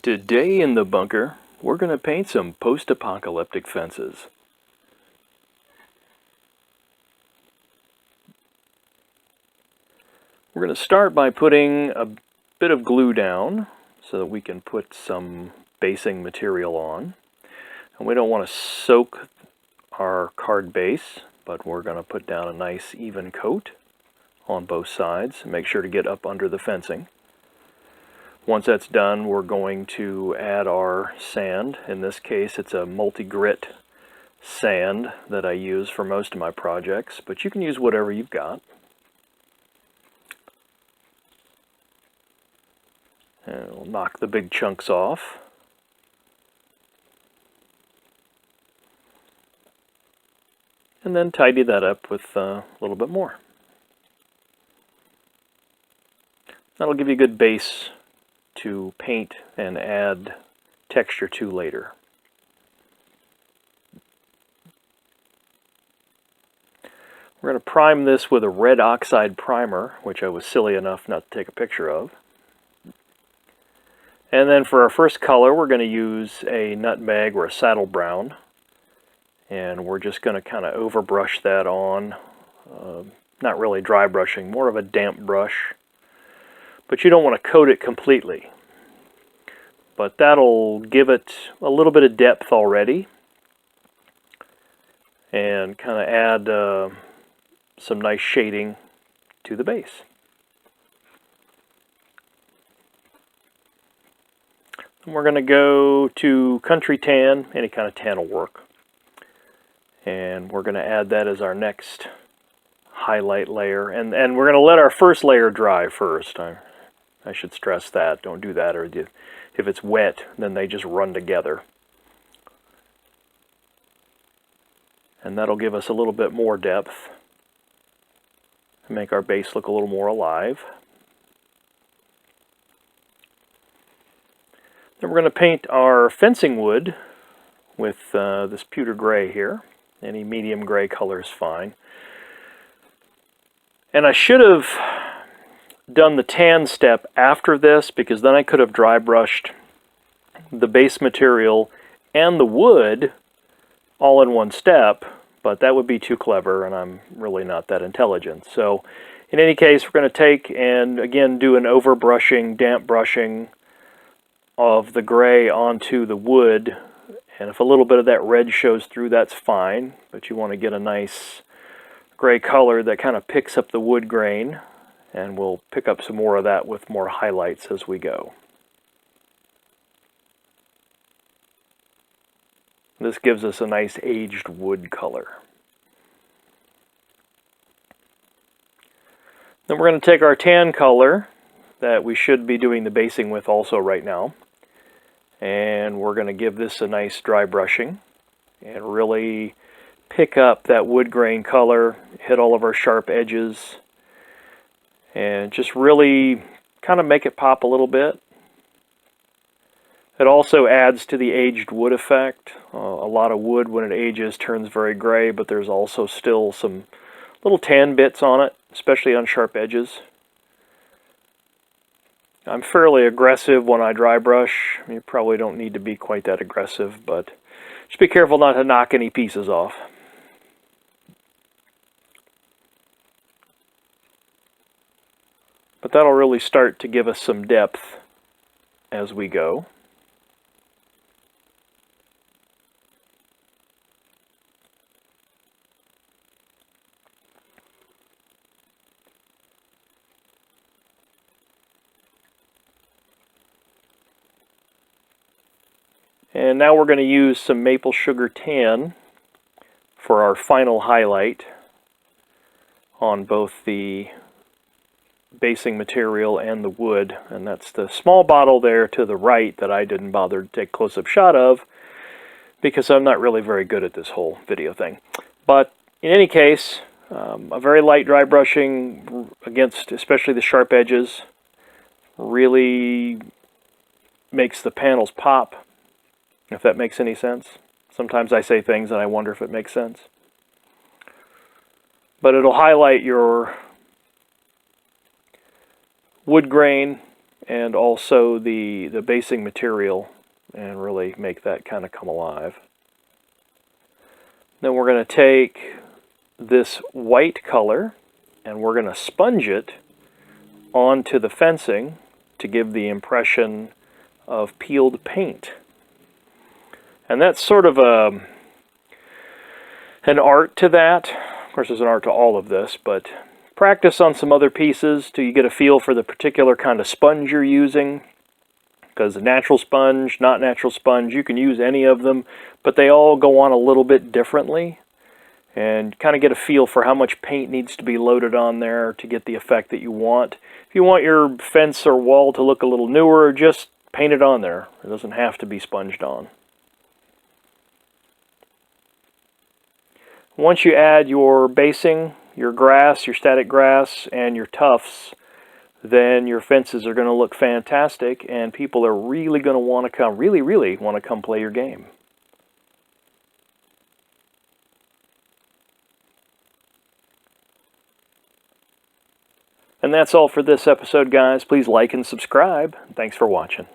Today in the bunker, we're going to paint some post-apocalyptic fences. We're going to start by putting a bit of glue down so that we can put some basing material on. And we don't want to soak our card base, but we're going to put down a nice even coat on both sides and make sure to get up under the fencing. Once that's done, we're going to add our sand. In this case, it's a multi-grit sand that I use for most of my projects, but you can use whatever you've got. And we'll knock the big chunks off. And then tidy that up with a little bit more. That'll give you a good base to paint and add texture to later. We're going to prime this with a red oxide primer, which I was silly enough not to take a picture of. And then for our first color, we're going to use a nutmeg or a saddle brown. And we're just going to kind of overbrush that on. Not really dry brushing, more of a damp brush. But you don't want to coat it completely. But that'll give it a little bit of depth already. And kind of add some nice shading to the base. And we're going to go to country tan, any kind of tan will work. And we're going to add that as our next highlight layer. And we're going to let our first layer dry first. I should stress that. Don't do that, or if it's wet, then they just run together. And that'll give us a little bit more depth and make our base look a little more alive. Then we're going to paint our fencing wood with this pewter gray here. Any medium gray color is fine. And I should have done the tan step after this, because then I could have dry brushed the base material and the wood all in one step, but that would be too clever, and I'm really not that intelligent. So in any case, we're going to take and again do an overbrushing, damp brushing of the gray onto the wood. And if a little bit of that red shows through, that's fine, but you want to get a nice gray color that kind of picks up the wood grain. And we'll pick up some more of that with more highlights as we go. This gives us a nice aged wood color. Then we're going to take our tan color that we should be doing the basing with also right now. And we're going to give this a nice dry brushing and really pick up that wood grain color, hit all of our sharp edges, and just really kind of make it pop a little bit. It also adds to the aged wood effect. A lot of wood, when it ages, turns very gray, but there's also still some little tan bits on it, especially on sharp edges. I'm fairly aggressive when I dry brush. You probably don't need to be quite that aggressive, but just be careful not to knock any pieces off. But that'll really start to give us some depth as we go. And now we're going to use some maple sugar tan for our final highlight on both the basing material and the wood. And that's the small bottle there to the right that I didn't bother to take a close-up shot of because I'm not really very good at this whole video thing. But in any case, a very light dry brushing against especially the sharp edges really makes the panels pop, if that makes any sense. Sometimes I say things and I wonder if it makes sense. But it'll highlight your wood grain and also the basing material and really make that kind of come alive. Then we're going to take this white color and we're going to sponge it onto the fencing to give the impression of peeled paint. And that's sort of an art to that. Of course, there's an art to all of this, but practice on some other pieces till you get a feel for the particular kind of sponge you're using. Because a natural sponge, not natural sponge, you can use any of them, but they all go on a little bit differently. And kind of get a feel for how much paint needs to be loaded on there to get the effect that you want. If you want your fence or wall to look a little newer, just paint it on there. It doesn't have to be sponged on. Once you add your basing, your grass, your static grass, and your tufts, then your fences are going to look fantastic, and people are really going to want to come, really want to come play your game. And that's all for this episode, guys. Please like and subscribe. Thanks for watching.